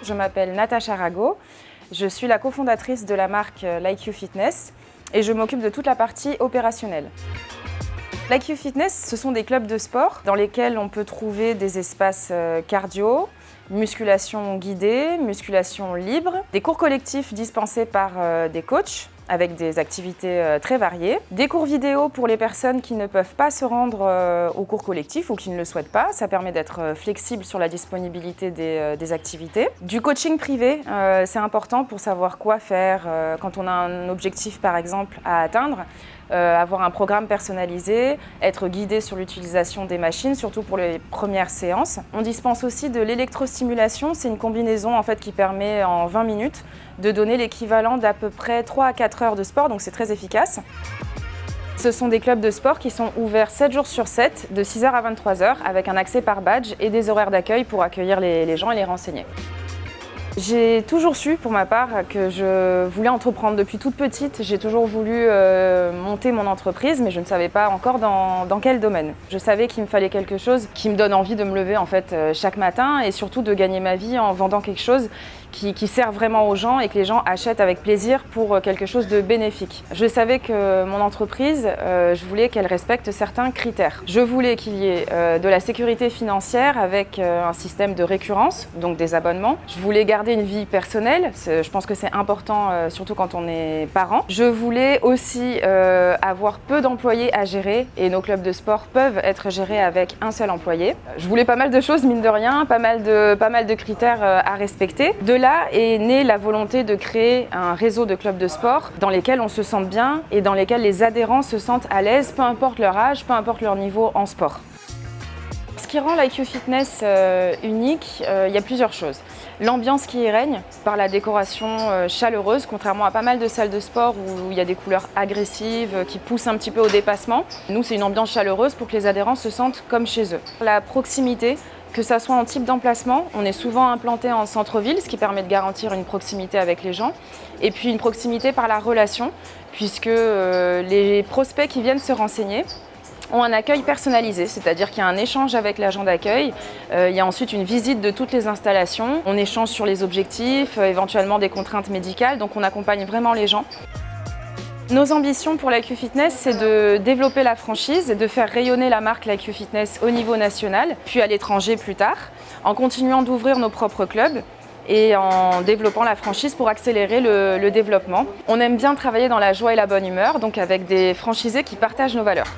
je m'appelle Natacha Rago, je suis la cofondatrice de la marque l'IQ Fitness et je m'occupe de toute la partie opérationnelle. L'IQ Fitness, ce sont des clubs de sport dans lesquels on peut trouver des espaces cardio, musculation guidée, musculation libre, des cours collectifs dispensés par des coachs avec des activités très variées, des cours vidéo pour les personnes qui ne peuvent pas se rendre aux cours collectifs ou qui ne le souhaitent pas. Ça permet d'être flexible sur la disponibilité des activités. Du coaching privé, c'est important pour savoir quoi faire quand on a un objectif par exemple à atteindre. Avoir un programme personnalisé, être guidé sur l'utilisation des machines, surtout pour les premières séances. On dispense aussi de l'électrostimulation, c'est une combinaison en fait, qui permet en 20 minutes de donner l'équivalent d'à peu près 3 à 4 heures de sport, donc c'est très efficace. Ce sont des clubs de sport qui sont ouverts 7 jours sur 7, de 6h à 23h, avec un accès par badge et des horaires d'accueil pour accueillir les gens et les renseigner. J'ai toujours su, pour ma part, que je voulais entreprendre depuis toute petite. J'ai toujours voulu monter mon entreprise, mais je ne savais pas encore dans quel domaine. Je savais qu'il me fallait quelque chose qui me donne envie de me lever en fait, chaque matin et surtout de gagner ma vie en vendant quelque chose qui sert vraiment aux gens et que les gens achètent avec plaisir pour quelque chose de bénéfique. Je savais que mon entreprise, je voulais qu'elle respecte certains critères. Je voulais qu'il y ait de la sécurité financière avec un système de récurrence, donc des abonnements. Je voulais garder une vie personnelle, je pense que c'est important, surtout quand on est parent. Je voulais aussi avoir peu d'employés à gérer et nos clubs de sport peuvent être gérés avec un seul employé. Je voulais pas mal de choses, mine de rien, pas mal de critères à respecter. De là est née la volonté de créer un réseau de clubs de sport dans lesquels on se sente bien et dans lesquels les adhérents se sentent à l'aise, peu importe leur âge, peu importe leur niveau en sport. Ce qui rend l'IQ Fitness unique, il y a plusieurs choses. L'ambiance qui y règne par la décoration chaleureuse, contrairement à pas mal de salles de sport où il y a des couleurs agressives qui poussent un petit peu au dépassement. Nous, c'est une ambiance chaleureuse pour que les adhérents se sentent comme chez eux. La proximité, que ça soit en type d'emplacement, on est souvent implanté en centre-ville, ce qui permet de garantir une proximité avec les gens. Et puis une proximité par la relation, puisque les prospects qui viennent se renseigner ont un accueil personnalisé, c'est-à-dire qu'il y a un échange avec l'agent d'accueil, il y a ensuite une visite de toutes les installations, on échange sur les objectifs, éventuellement des contraintes médicales, donc on accompagne vraiment les gens. Nos ambitions pour l'IQ Fitness, c'est de développer la franchise et de faire rayonner la marque l'IQ Fitness au niveau national, puis à l'étranger plus tard, en continuant d'ouvrir nos propres clubs et en développant la franchise pour accélérer le développement. On aime bien travailler dans la joie et la bonne humeur, donc avec des franchisés qui partagent nos valeurs.